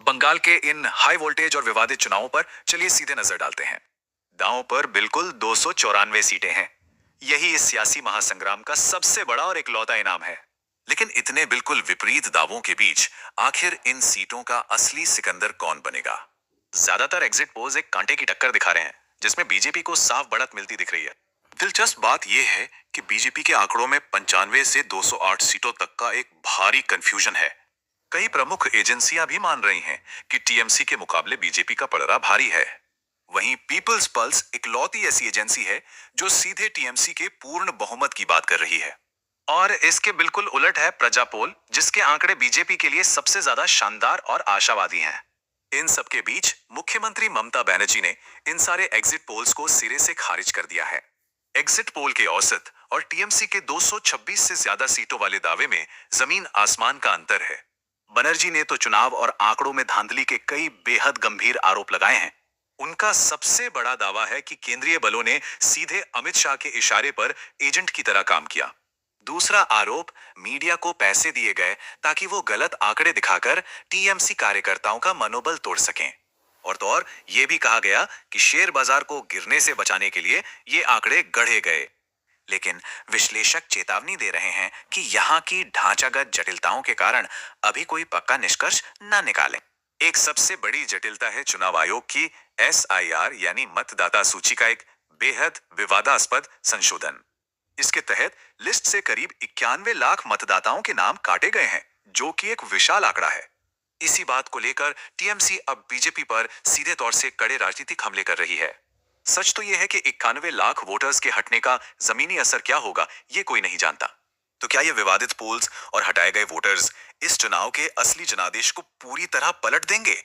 बंगाल के इन high voltage और विवादित चुनावों पर चलिए सीधे नजर डालते हैं। दांव पर बिल्कुल 294 सीटें हैं। यही इस सियासी महासंग्राम का सबसे बड़ा और इकलौता इनाम है। लेकिन इतने बिल्कुल विपरीत दावों के बीच आखिर इन सीटों का असली सिकंदर कौन बनेगा? ज्यादातर एग्जिट पोल्स एक कांटे की टक्कर दिखा रहे हैं, जिसमें बीजेपी को साफ बढ़त मिलती दिख रही है। दिलचस्प बात यह है कि बीजेपी के आंकड़ों में 95 से 208 सीटों तक का एक भारी कंफ्यूजन है। कई प्रमुख एजेंसियां भी मान रही हैं कि टीएमसी के मुकाबले बीजेपी का पलड़ा भारी है। वहीं पीपल्स पल्स इकलौती ऐसी एजेंसी है जो सीधे टीएमसी के पूर्ण बहुमत की बात कर रही है। और इसके बिल्कुल उलट है प्रजा पोल, जिसके आंकड़े बीजेपी के लिए सबसे ज्यादा शानदार और आशावादी हैं। इन सबके बीच मुख्यमंत्री ममता बनर्जी ने इन सारे एग्जिट पोल्स को सिरे से खारिज कर दिया है। एग्जिट पोल के औसत और टीएमसी के 226 से ज्यादा सीटों वाले दावे में जमीन आसमान का अंतर है। बनर्जी ने तो चुनाव और आंकड़ों में धांधली के कई बेहद गंभीर आरोप लगाए हैं। उनका सबसे बड़ा दावा है कि केंद्रीय बलों ने सीधे अमित शाह के इशारे पर एजेंट की तरह काम किया। दूसरा आरोप, मीडिया को पैसे दिए गए ताकि वो गलत आंकड़े दिखाकर टीएमसी कार्यकर्ताओं का मनोबल तोड़ सकें। और तो और ये भी कहा गया कि शेयर बाजार को गिरने से बचाने के लिए ये आंकड़े गढ़े गए। लेकिन विश्लेषक चेतावनी दे रहे हैं कि यहाँ की ढांचागत जटिलताओं के कारण अभी कोई पक्का निष्कर्ष न निकालें। एक सबसे बड़ी जटिलता है चुनाव आयोग की एसआईआर यानी मतदाता सूची का एक बेहद विवादास्पद संशोधन। इसके तहत लिस्ट से करीब 91 लाख मतदाताओं के नाम काटे गए हैं, जो कि एक विशाल आंकड़ा है। इसी बात को लेकर टीएमसी अब बीजेपी पर सीधे तौर से कड़े राजनीतिक हमले कर रही है। सच तो यह है कि 91 लाख वोटर्स के हटने का जमीनी असर क्या होगा, ये कोई नहीं जानता। तो क्या ये विवादित पोल्स और हटाए गए वोटर्स इस चुनाव के असली जनादेश को पूरी तरह पलट देंगे?